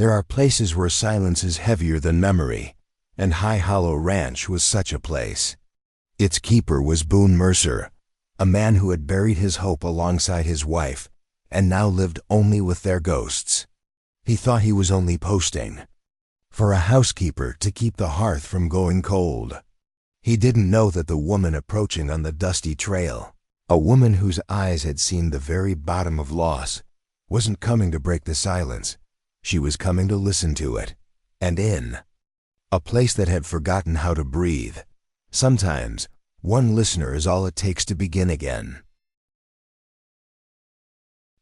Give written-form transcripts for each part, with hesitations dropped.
There are places where silence is heavier than memory, and High Hollow Ranch was such a place. Its keeper was Boone Mercer, a man who had buried his hope alongside his wife and now lived only with their ghosts. He thought he was only posting for a housekeeper to keep the hearth from going cold. He didn't know that the woman approaching on the dusty trail, a woman whose eyes had seen the very bottom of loss, wasn't coming to break the silence. She was coming to listen to it, and in a place that had forgotten how to breathe. Sometimes, one listener is all it takes to begin again.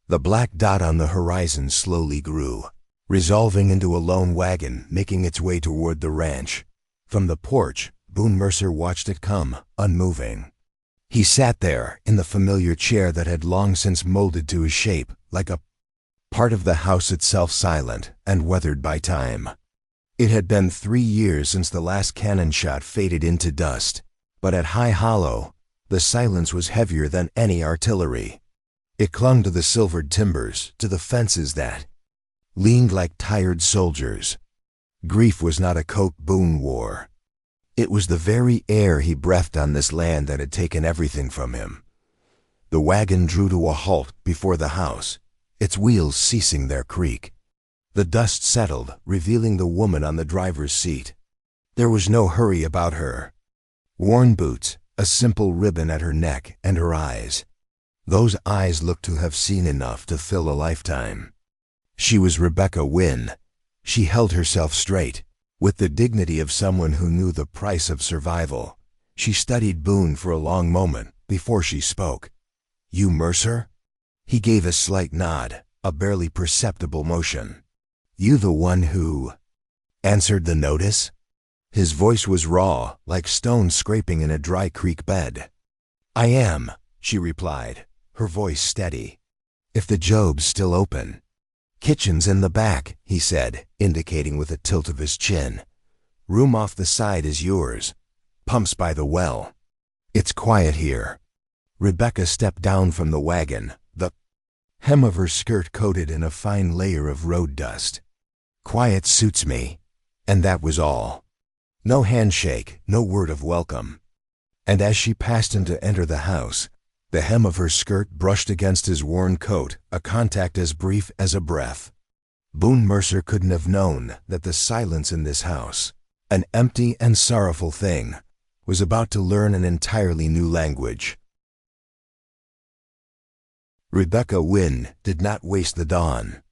The black dot on the horizon slowly grew, resolving into a lone wagon making its way toward the ranch. From the porch, Boone Mercer watched it come, unmoving. He sat there, in the familiar chair that had long since molded to his shape, like a part of the house itself, silent and weathered by time. It had been 3 years since the last cannon shot faded into dust, but at High Hollow, the silence was heavier than any artillery. It clung to the silvered timbers, to the fences that leaned like tired soldiers. Grief was not a coat Boone wore. It was the very air he breathed on this land that had taken everything from him. The wagon drew to a halt before the house, its wheels ceasing their creak. The dust settled, revealing the woman on the driver's seat. There was no hurry about her. Worn boots, a simple ribbon at her neck, and her eyes. Those eyes looked to have seen enough to fill a lifetime. She was Rebecca Wynn. She held herself straight, with the dignity of someone who knew the price of survival. She studied Boone for a long moment before she spoke. "You Mercer?" He gave a slight nod, a barely perceptible motion. "You the one who answered the notice?" His voice was raw, like stone scraping in a dry creek bed. "I am," she replied, her voice steady. "If the job's still open." "Kitchen's in the back," he said, indicating with a tilt of his chin. "Room off the side is yours. Pumps by the well. It's quiet here." Rebecca stepped down from the wagon, the hem of her skirt coated in a fine layer of road dust. "Quiet suits me." And that was all. No handshake, no word of welcome. And as she passed him to enter the house, the hem of her skirt brushed against his worn coat, a contact as brief as a breath. Boone Mercer couldn't have known that the silence in this house, an empty and sorrowful thing, was about to learn an entirely new language. Rebecca Wynn did not waste the dawn.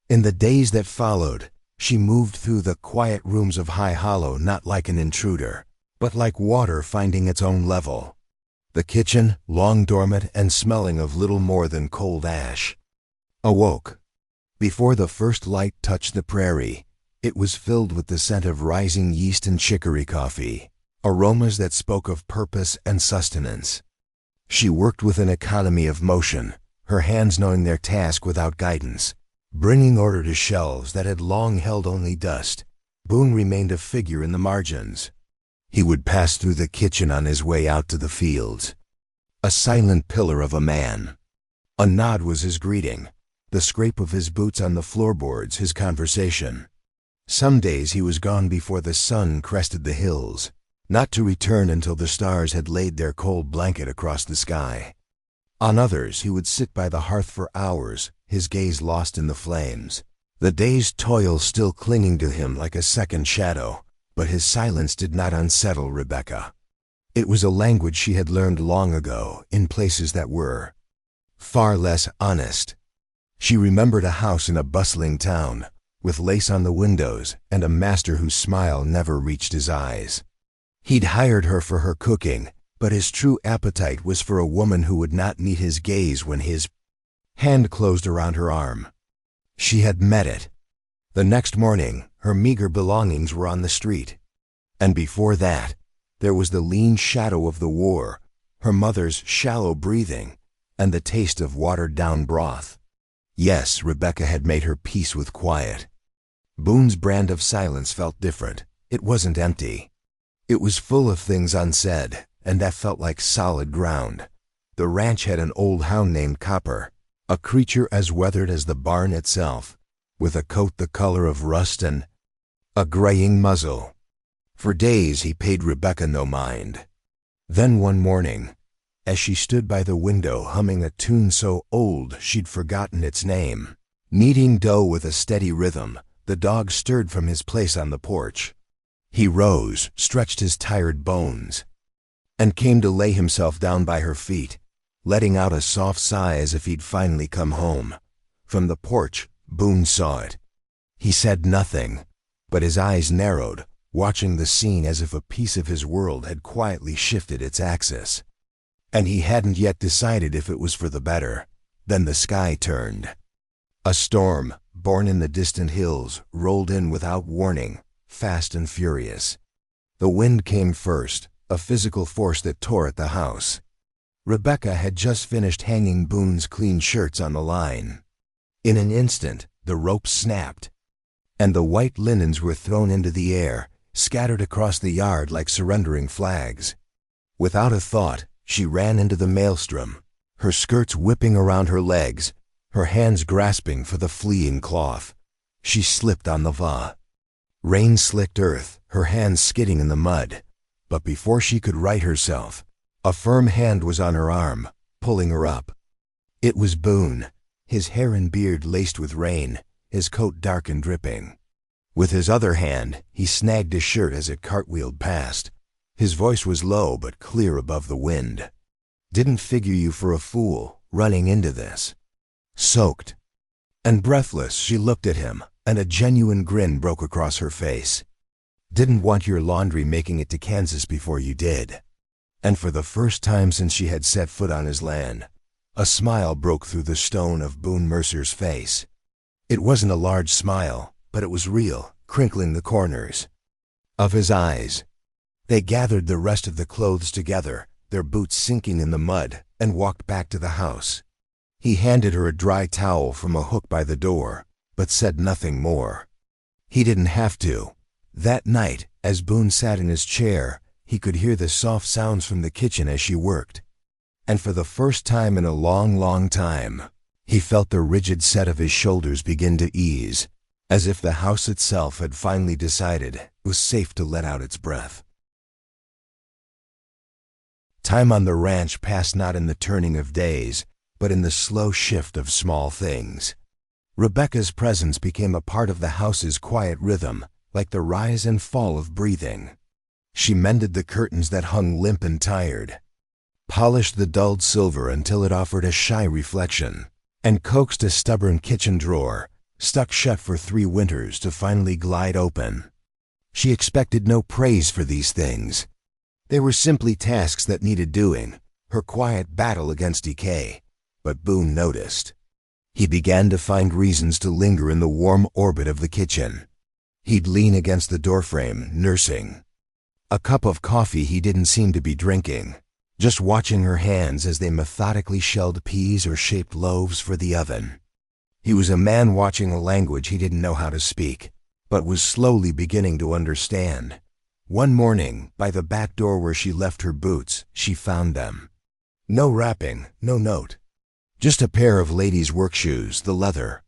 In the days that followed, she moved through the quiet rooms of High Hollow not like an intruder, but like water finding its own level. The kitchen, long dormant and smelling of little more than cold ash, awoke. Before the first light touched the prairie, it was filled with the scent of rising yeast and chicory coffee, aromas that spoke of purpose and sustenance. She worked with an economy of motion, her hands knowing their task without guidance, bringing order to shelves that had long held only dust. Boone remained a figure in the margins. He would pass through the kitchen on his way out to the fields, a silent pillar of a man. A nod was his greeting, the scrape of his boots on the floorboards his conversation. Some days he was gone before the sun crested the hills, not to return until the stars had laid their cold blanket across the sky. On others he would sit by the hearth for hours, his gaze lost in the flames, the day's toil still clinging to him like a second shadow. But his silence did not unsettle Rebecca. It was a language she had learned long ago in places that were far less honest. She remembered a house in a bustling town, with lace on the windows and a master whose smile never reached his eyes. He'd hired her for her cooking, but his true appetite was for a woman who would not meet his gaze when his hand closed around her arm. She had met it. The next morning, her meager belongings were on the street. And before that, there was the lean shadow of the war, her mother's shallow breathing, and the taste of watered-down broth. Yes, Rebecca had made her peace with quiet. Boone's brand of silence felt different. It wasn't empty. It was full of things unsaid, and that felt like solid ground. The ranch had an old hound named Copper, a creature as weathered as the barn itself. with a coat the color of rust and a graying muzzle. For days he paid Rebecca no mind. Then one morning, as she stood by the window humming a tune so old she'd forgotten its name, kneading dough with a steady rhythm, the dog stirred from his place on the porch. He rose, stretched his tired bones, and came to lay himself down by her feet, letting out a soft sigh as if he'd finally come home. From the porch, Boone saw it. He said nothing, but his eyes narrowed, watching the scene as if a piece of his world had quietly shifted its axis. And he hadn't yet decided if it was for the better. Then the sky turned. A storm, born in the distant hills, rolled in without warning, fast and furious. The wind came first, a physical force that tore at the house. Rebecca had just finished hanging Boone's clean shirts on the line. In an instant, the ropes snapped, and the white linens were thrown into the air, scattered across the yard like surrendering flags. Without a thought, she ran into the maelstrom, her skirts whipping around her legs, her hands grasping for the fleeing cloth. She slipped on the va. Rain-slicked earth, her hands skidding in the mud. But before she could right herself, a firm hand was on her arm, pulling her up. It was Boone, his hair and beard laced with rain, his coat dark and dripping. With his other hand, he snagged his shirt as it cartwheeled past. His voice was low but clear above the wind. "Didn't figure you for a fool, running into this." Soaked and breathless, she looked at him, and a genuine grin broke across her face. "Didn't want your laundry making it to Kansas before you did." And for the first time since she had set foot on his land, a smile broke through the stone of Boone Mercer's face. It wasn't a large smile, but it was real, crinkling the corners of his eyes. They gathered the rest of the clothes together, their boots sinking in the mud, and walked back to the house. He handed her a dry towel from a hook by the door, but said nothing more. He didn't have to. That night, as Boone sat in his chair, he could hear the soft sounds from the kitchen as she worked. And for the first time in a long, long time, he felt the rigid set of his shoulders begin to ease, as if the house itself had finally decided it was safe to let out its breath. Time on the ranch passed not in the turning of days, but in the slow shift of small things. Rebecca's presence became a part of the house's quiet rhythm, like the rise and fall of breathing. She mended the curtains that hung limp and tired, polished the dulled silver until it offered a shy reflection, and coaxed a stubborn kitchen drawer, stuck shut for 3 winters, to finally glide open. She expected no praise for these things. They were simply tasks that needed doing, her quiet battle against decay. But Boone noticed. He began to find reasons to linger in the warm orbit of the kitchen. He'd lean against the doorframe, nursing a cup of coffee he didn't seem to be drinking, just watching her hands as they methodically shelled peas or shaped loaves for the oven. He was a man watching a language he didn't know how to speak, but was slowly beginning to understand. One morning, by the back door where she left her boots, she found them. No wrapping, no note. Just a pair of ladies' work shoes, the leather,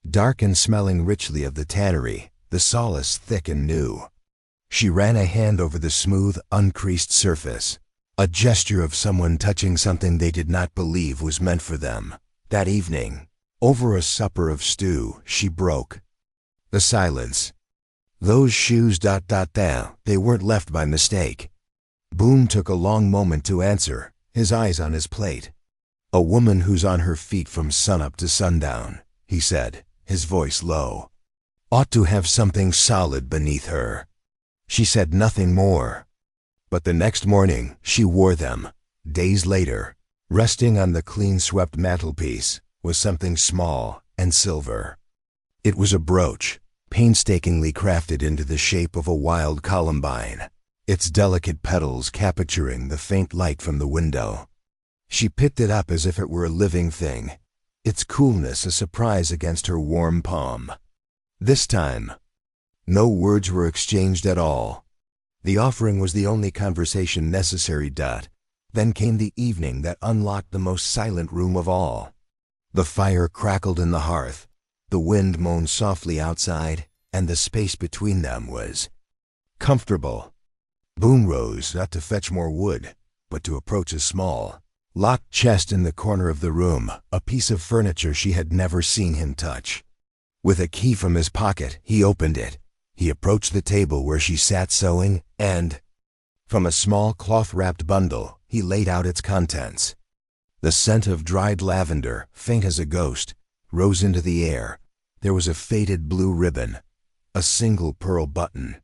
dark and smelling richly of the tannery, the solace thick and new. She ran a hand over the smooth, uncreased surface, a gesture of someone touching something they did not believe was meant for them. That evening, over a supper of stew, she broke the silence. Those shoes ... they weren't left by mistake. Boone took a long moment to answer, his eyes on his plate. "A woman who's on her feet from sunup to sundown," he said, his voice low, "ought to have something solid beneath her." She said nothing more. But the next morning, she wore them. Days later, resting on the clean-swept mantelpiece, was something small and silver. It was a brooch, painstakingly crafted into the shape of a wild columbine, its delicate petals capturing the faint light from the window. She picked it up as if it were a living thing, its coolness a surprise against her warm palm. This time, no words were exchanged at all. The offering was the only conversation necessary. Then came the evening that unlocked the most silent room of all. The fire crackled in the hearth, The wind moaned softly outside, and the space between them was comfortable. Boone rose, not to fetch more wood, but to approach a small, locked chest in the corner of the room, a piece of furniture she had never seen him touch. With a key from his pocket, he opened it. He approached the table where she sat sewing, and, from a small cloth-wrapped bundle, he laid out its contents. The scent of dried lavender, faint as a ghost, rose into the air. There was a faded blue ribbon, a single pearl button,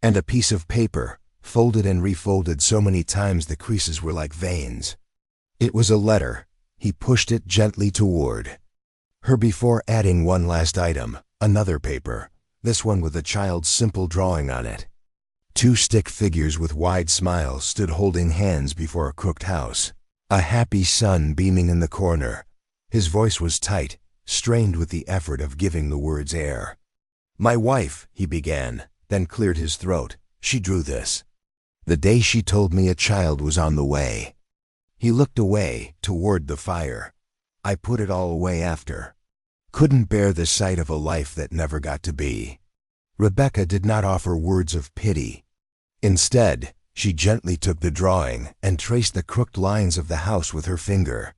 and a piece of paper, folded and refolded so many times the creases were like veins. It was a letter. He pushed it gently toward her before adding one last item, another paper, this one with a child's simple drawing on it. Two stick figures with wide smiles stood holding hands before a cooked house, a happy sun beaming in the corner. His voice was tight, strained with the effort of giving the words air. "My wife," he began, then cleared his throat. "She drew this the day she told me a child was on the way." He looked away, toward the fire. "I put it all away after. Couldn't bear the sight of a life that never got to be." Rebecca did not offer words of pity. Instead, she gently took the drawing and traced the crooked lines of the house with her finger.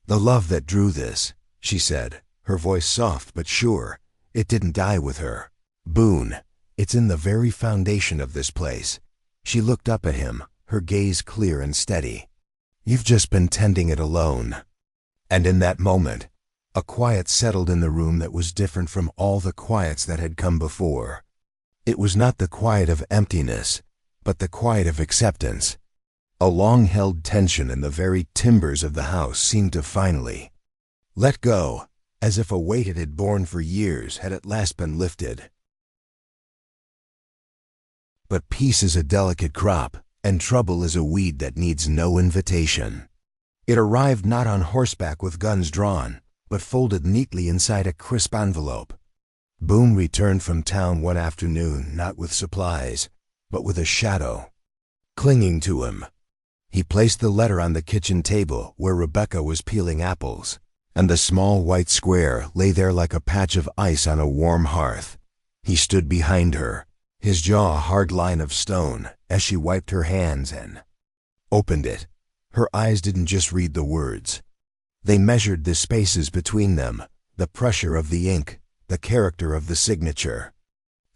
"The love that drew this," she said, her voice soft but sure. "It didn't die with her. Boone, it's in the very foundation of this place." She looked up at him, her gaze clear and steady. "You've just been tending it alone." And in that moment, a quiet settled in the room that was different from all the quiets that had come before. It was not the quiet of emptiness, but the quiet of acceptance. A long-held tension in the very timbers of the house seemed to finally let go, as if a weight it had borne for years had at last been lifted. But peace is a delicate crop, and trouble is a weed that needs no invitation. It arrived not on horseback with guns drawn, but folded neatly inside a crisp envelope. Boone returned from town one afternoon not with supplies, but with a shadow clinging to him. He placed the letter on the kitchen table where Rebecca was peeling apples, and the small white square lay there like a patch of ice on a warm hearth. He stood behind her, his jaw a hard line of stone, as she wiped her hands and opened it. Her eyes didn't just read the words. They measured the spaces between them, the pressure of the ink, the character of the signature.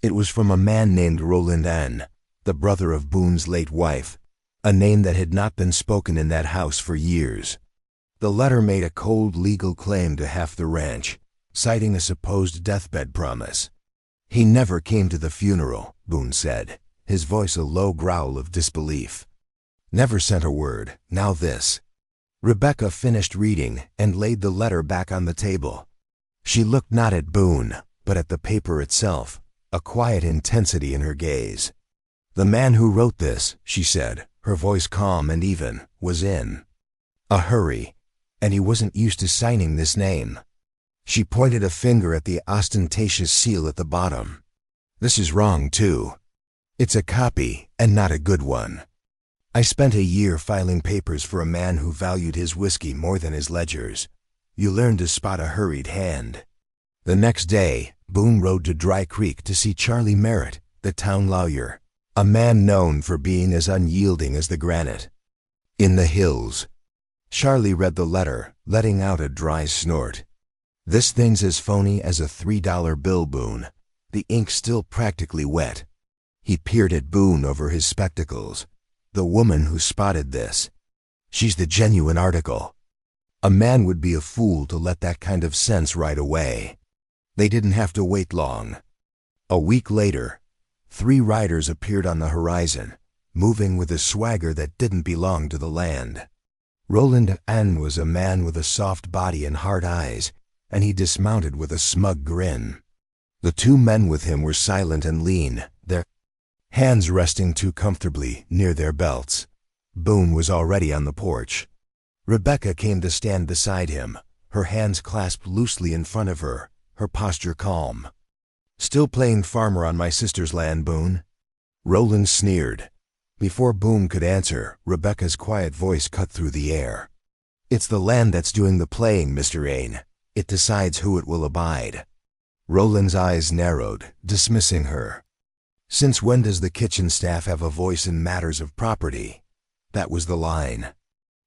It was from a man named Roland N., the brother of Boone's late wife, a name that had not been spoken in that house for years. The letter made a cold legal claim to half the ranch, citing a supposed deathbed promise. "He never came to the funeral," Boone said, his voice a low growl of disbelief. "Never sent a word. Now this." Rebecca finished reading and laid the letter back on the table. She looked not at Boone, but at the paper itself, a quiet intensity in her gaze. "The man who wrote this," she said, her voice calm and even, "was in a hurry, and he wasn't used to signing this name." She pointed a finger at the ostentatious seal at the bottom. "This is wrong, too. It's a copy, and not a good one. I spent a year filing papers for a man who valued his whiskey more than his ledgers. You learn to spot a hurried hand." The next day, Boone rode to Dry Creek to see Charlie Merritt, the town lawyer, a man known for being as unyielding as the granite. In the hills, Charlie read the letter, letting out a dry snort. "This thing's as phony as a $3 bill, Boone." The ink still practically wet. He peered at Boone over his spectacles. "The woman who spotted this. She's the genuine article. A man would be a fool to let that kind of sense ride away." They didn't have to wait long. A week later, 3 riders appeared on the horizon, moving with a swagger that didn't belong to the land. Roland N. was a man with a soft body and hard eyes, and he dismounted with a smug grin. The 2 men with him were silent and lean, their hands resting too comfortably near their belts. Boone was already on the porch. Rebecca came to stand beside him, her hands clasped loosely in front of her, her posture calm. "Still playing farmer on my sister's land, Boone?" Roland sneered. Before Boone could answer, Rebecca's quiet voice cut through the air. "It's the land that's doing the playing, Mr. Ain. It decides who it will abide." Roland's eyes narrowed, dismissing her. Since when does the kitchen staff have a voice in matters of property? That was the line.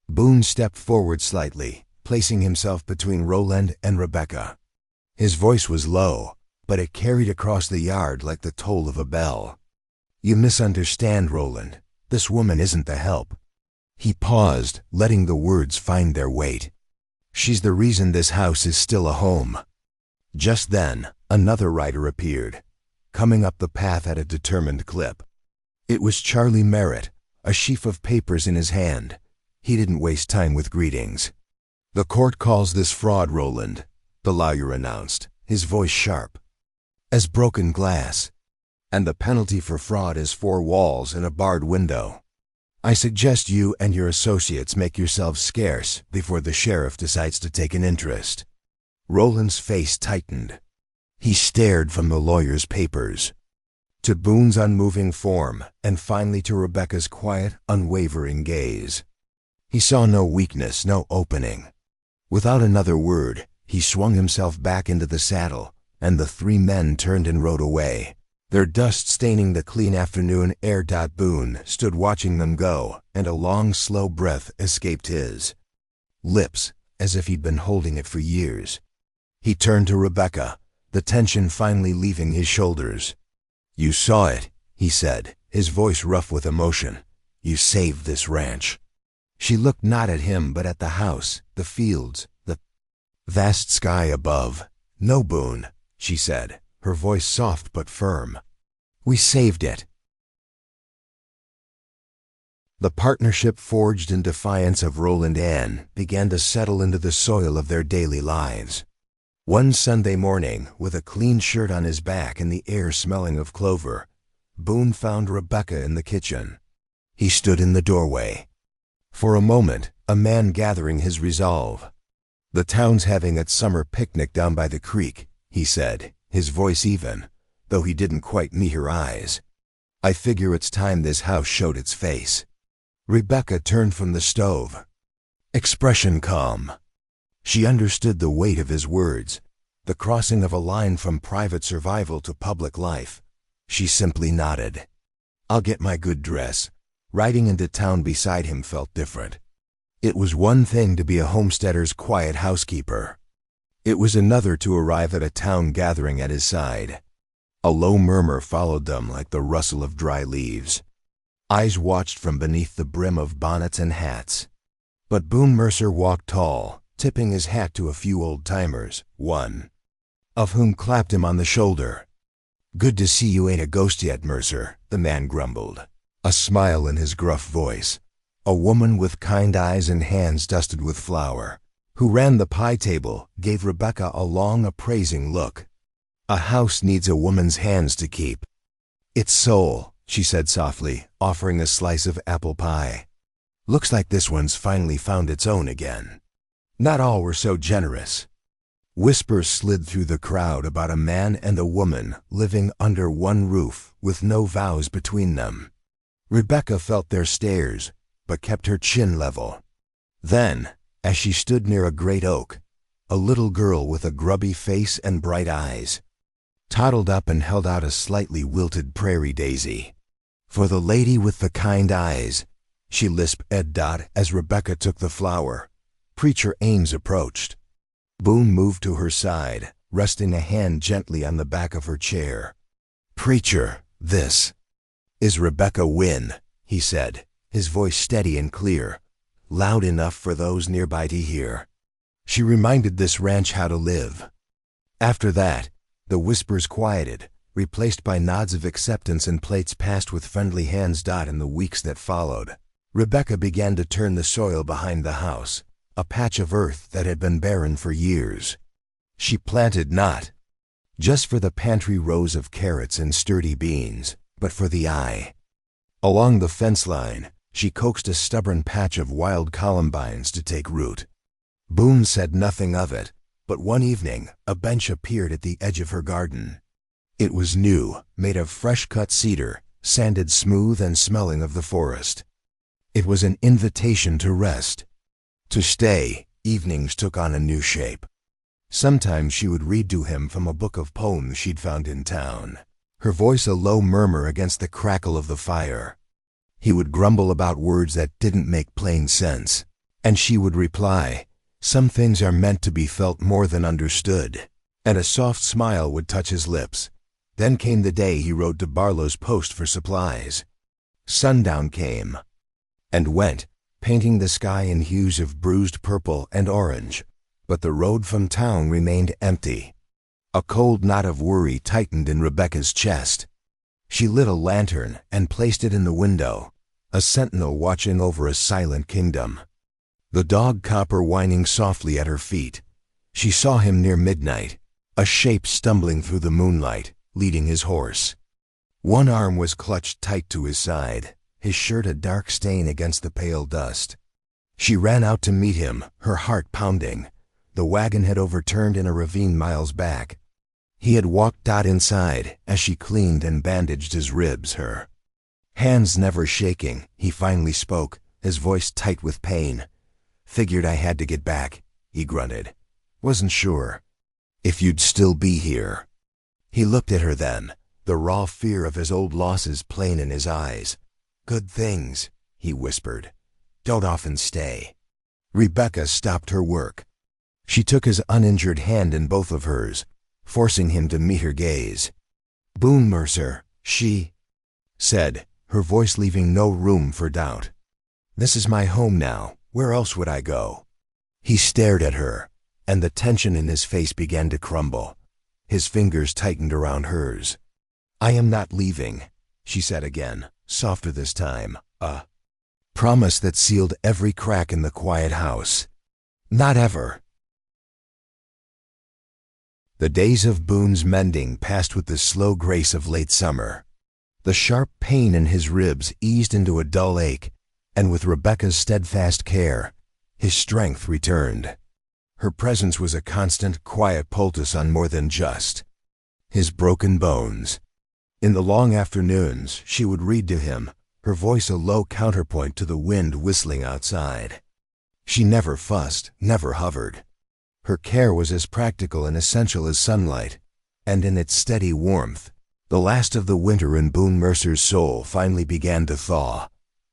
Boone stepped forward slightly, placing himself between Roland and Rebecca. His voice was low, but it carried across the yard like the toll of a bell. "You misunderstand, Roland. This woman isn't the help." He paused, letting the words find their weight. "She's the reason this house is still a home." Just then, another rider appeared, coming up the path at a determined clip. It was Charlie Merritt, a sheaf of papers in his hand. He didn't waste time with greetings. "The court calls this fraud, Roland," the lawyer announced, his voice sharp as broken glass. "And the penalty for fraud is 4 walls and a barred window. I suggest you and your associates make yourselves scarce before the sheriff decides to take an interest." Roland's face tightened. He stared from the lawyer's papers to Boone's unmoving form and finally to Rebecca's quiet, unwavering gaze. He saw no weakness, no opening. Without another word, he swung himself back into the saddle, and the 3 men turned and rode away, their dust staining the clean afternoon air. Boone stood watching them go, and a long, slow breath escaped his lips, as if he'd been holding it for years. He turned to Rebecca, the tension finally leaving his shoulders. "You saw it," he said, his voice rough with emotion. "You saved this ranch." She looked not at him but at the house, the fields, the vast sky above. "No, Boone," she said, her voice soft but firm. "We saved it." The partnership forged in defiance of Roland Ann began to settle into the soil of their daily lives. One Sunday morning, with a clean shirt on his back and the air smelling of clover, Boone found Rebecca in the kitchen. He stood in the doorway. For a moment, a man gathering his resolve. "The town's having its summer picnic down by the creek," he said, his voice even, though he didn't quite meet her eyes. "I figure it's time this house showed its face." Rebecca turned from the stove, expression calm. She understood the weight of his words, the crossing of a line from private survival to public life. She simply nodded. "I'll get my good dress." Riding into town beside him felt different. It was one thing to be a homesteader's quiet housekeeper. It was another to arrive at a town gathering at his side. A low murmur followed them like the rustle of dry leaves. Eyes watched from beneath the brim of bonnets and hats. But Boone Mercer walked tall, tipping his hat to a few old-timers, one of whom clapped him on the shoulder. "Good to see you ain't a ghost yet, Mercer," the man grumbled, a smile in his gruff voice. A woman with kind eyes and hands dusted with flour, who ran the pie table, gave Rebecca a long, appraising look. "A house needs a woman's hands to keep its soul," she said softly, offering a slice of apple pie. "Looks like this one's finally found its own again." Not all were so generous. Whispers slid through the crowd about a man and a woman living under one roof with no vows between them. Rebecca felt their stares, but kept her chin level. Then, as she stood near a great oak, a little girl with a grubby face and bright eyes toddled up and held out a slightly wilted prairie daisy. "For the lady with the kind eyes," she lisped as Rebecca took the flower. Preacher Ames approached. Boone moved to her side, resting a hand gently on the back of her chair. "Preacher, this is Rebecca Wynn," he said, his voice steady and clear, loud enough for those nearby to hear. "She reminded this ranch how to live." After that, the whispers quieted, replaced by nods of acceptance and plates passed with friendly hands. In the weeks that followed, Rebecca began to turn the soil behind the house, a patch of earth that had been barren for years. She planted not just for the pantry rows of carrots and sturdy beans, but for the eye. Along the fence line, she coaxed a stubborn patch of wild columbines to take root. Boone said nothing of it, but one evening a bench appeared at the edge of her garden. It was new, made of fresh-cut cedar, sanded smooth and smelling of the forest. It was an invitation to rest. To stay, evenings took on a new shape. Sometimes she would read to him from a book of poems she'd found in town, her voice a low murmur against the crackle of the fire. He would grumble about words that didn't make plain sense, and she would reply, "Some things are meant to be felt more than understood," and a soft smile would touch his lips. Then came the day he rode to Barlow's post for supplies. Sundown came and went, painting the sky in hues of bruised purple and orange, but the road from town remained empty. A cold knot of worry tightened in Rebecca's chest. She lit a lantern and placed it in the window, a sentinel watching over a silent kingdom. The dog Copper whining softly at her feet. She saw him near midnight, a shape stumbling through the moonlight, leading his horse. One arm was clutched tight to his side, his shirt a dark stain against the pale dust. She ran out to meet him, her heart pounding. The wagon had overturned in a ravine miles back. He had walked out inside as she cleaned and bandaged his ribs, her hands never shaking. He finally spoke, his voice tight with pain. "Figured I had to get back," he grunted. "Wasn't sure if you'd still be here." He looked at her then, the raw fear of his old losses plain in his eyes. "Good things," he whispered, "don't often stay." Rebecca stopped her work. She took his uninjured hand in both of hers, forcing him to meet her gaze. "Boone Mercer," she said, her voice leaving no room for doubt. "This is my home now. Where else would I go?" He stared at her, and the tension in his face began to crumble. His fingers tightened around hers. "I am not leaving," she said again, softer this time, a promise that sealed every crack in the quiet house. "Not ever." The days of Boone's mending passed with the slow grace of late summer. The sharp pain in his ribs eased into a dull ache, and with Rebecca's steadfast care, his strength returned. Her presence was a constant, quiet poultice on more than just his broken bones. In the long afternoons, she would read to him, her voice a low counterpoint to the wind whistling outside. She never fussed, never hovered. Her care was as practical and essential as sunlight, and in its steady warmth, the last of the winter in Boone Mercer's soul finally began to thaw.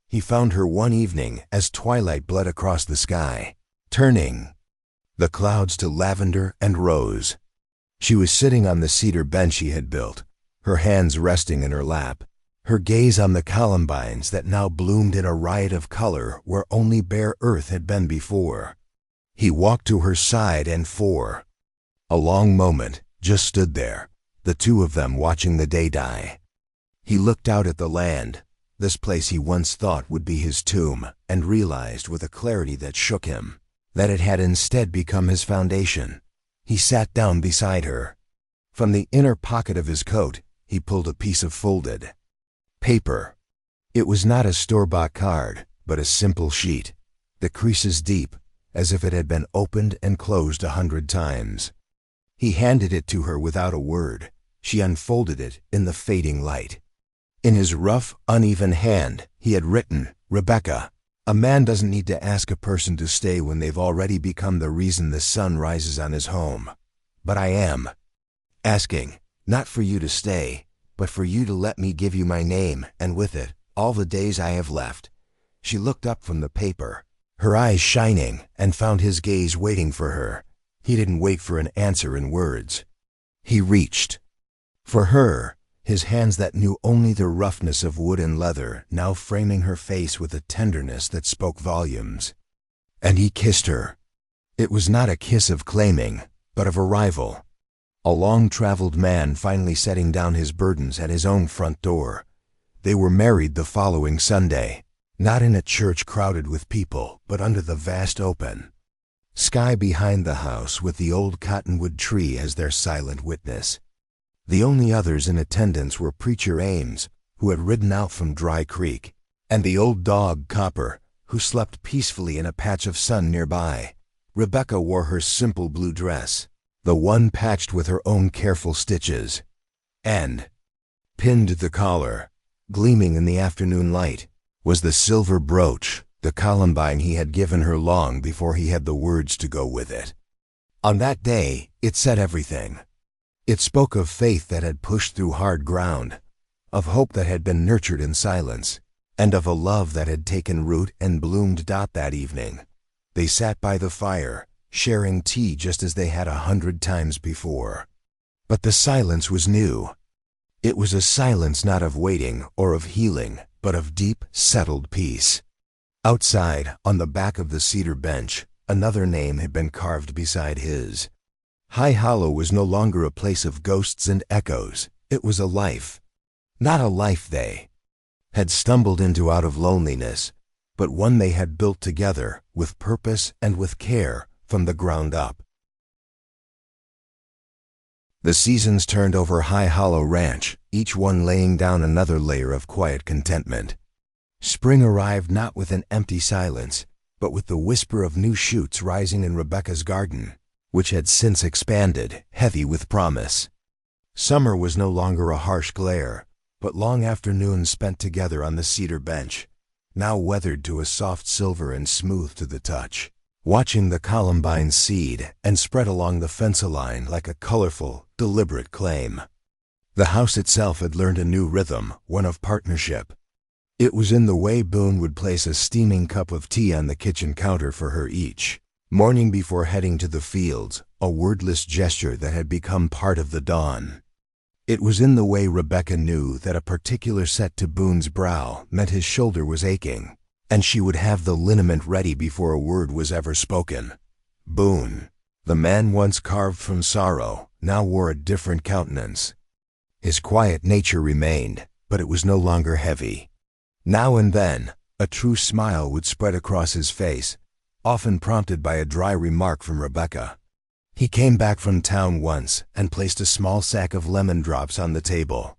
He found her one evening as twilight bled across the sky, turning the clouds to lavender and rose. She was sitting on the cedar bench he had built, her hands resting in her lap, her gaze on the columbines that now bloomed in a riot of color where only bare earth had been before. He walked to her side and for a long moment just stood there, the two of them watching the day die. He looked out at the land, this place he once thought would be his tomb, and realized with a clarity that shook him that it had instead become his foundation. He sat down beside her. From the inner pocket of his coat, he pulled a piece of folded paper. It was not a store-bought card, but a simple sheet, the creases deep, as if it had been opened and closed 100 times. He handed it to her without a word. She unfolded it in the fading light. In his rough, uneven hand, he had written, "Rebecca, a man doesn't need to ask a person to stay when they've already become the reason the sun rises on his home. But I am asking, not for you to stay, but for you to let me give you my name, and with it, all the days I have left." She looked up from the paper, her eyes shining, and found his gaze waiting for her. He didn't wait for an answer in words. He reached for her, his hands that knew only the roughness of wood and leather now framing her face with a tenderness that spoke volumes. And he kissed her. It was not a kiss of claiming, but of arrival. A long-traveled man finally setting down his burdens at his own front door. They were married the following Sunday, not in a church crowded with people, but under the vast open sky behind the house with the old cottonwood tree as their silent witness. The only others in attendance were Preacher Ames, who had ridden out from Dry Creek, and the old dog Copper, who slept peacefully in a patch of sun nearby. Rebecca wore her simple blue dress, the one patched with her own careful stitches, and pinned the collar, gleaming in the afternoon light, was the silver brooch, the columbine he had given her long before he had the words to go with it. On that day, it said everything. It spoke of faith that had pushed through hard ground, of hope that had been nurtured in silence, and of a love that had taken root and bloomed. That evening, they sat by the fire, sharing tea just as they had 100 times before. But the silence was new. It was a silence not of waiting or of healing, but of deep, settled peace. Outside, on the back of the cedar bench, another name had been carved beside his. High Hollow was no longer a place of ghosts and echoes. It was a life. Not a life they had stumbled into out of loneliness, but one they had built together, with purpose and with care, from the ground up. The seasons turned over High Hollow Ranch, each one laying down another layer of quiet contentment. Spring arrived not with an empty silence, but with the whisper of new shoots rising in Rebecca's garden, which had since expanded, heavy with promise. Summer was no longer a harsh glare, but long afternoons spent together on the cedar bench, now weathered to a soft silver and smooth to the touch, watching the columbine seed and spread along the fence line like a colorful, deliberate claim. The house itself had learned a new rhythm, one of partnership. It was in the way Boone would place a steaming cup of tea on the kitchen counter for her each morning before heading to the fields, a wordless gesture that had become part of the dawn. It was in the way Rebecca knew that a particular set to Boone's brow meant his shoulder was aching, and she would have the liniment ready before a word was ever spoken. Boone, the man once carved from sorrow, now wore a different countenance. His quiet nature remained, but it was no longer heavy. Now and then, a true smile would spread across his face, often prompted by a dry remark from Rebecca. He came back from town once and placed a small sack of lemon drops on the table.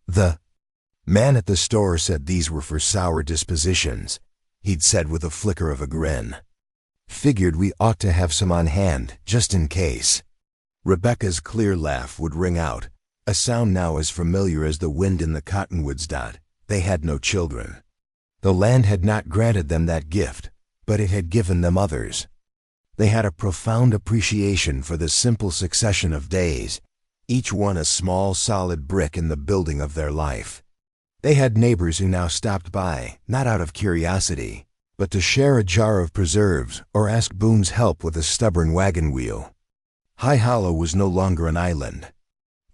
The man at the store said these were for sour dispositions, he'd said with a flicker of a grin. Figured we ought to have some on hand, just in case. Rebecca's clear laugh would ring out, a sound now as familiar as the wind in the cottonwoods. They had no children. The land had not granted them that gift, but it had given them others. They had a profound appreciation for the simple succession of days, each one a small solid brick in the building of their life. They had neighbors who now stopped by, not out of curiosity, but to share a jar of preserves or ask Boone's help with a stubborn wagon wheel. High Hollow was no longer an island.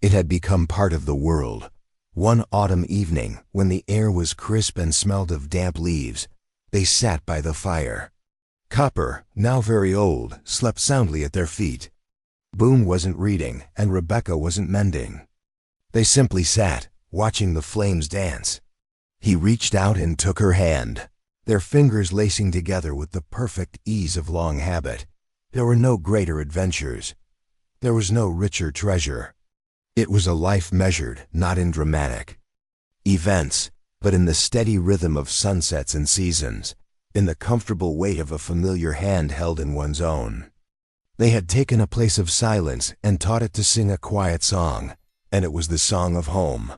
It had become part of the world. One autumn evening, when the air was crisp and smelled of damp leaves, they sat by the fire. Copper, now very old, slept soundly at their feet. Boone wasn't reading, and Rebecca wasn't mending. They simply sat, watching the flames dance. He reached out and took her hand, their fingers lacing together with the perfect ease of long habit. There were no greater adventures. There was no richer treasure. It was a life measured, not in dramatic events, but in the steady rhythm of sunsets and seasons, in the comfortable weight of a familiar hand held in one's own. They had taken a place of silence and taught it to sing a quiet song, and it was the song of home.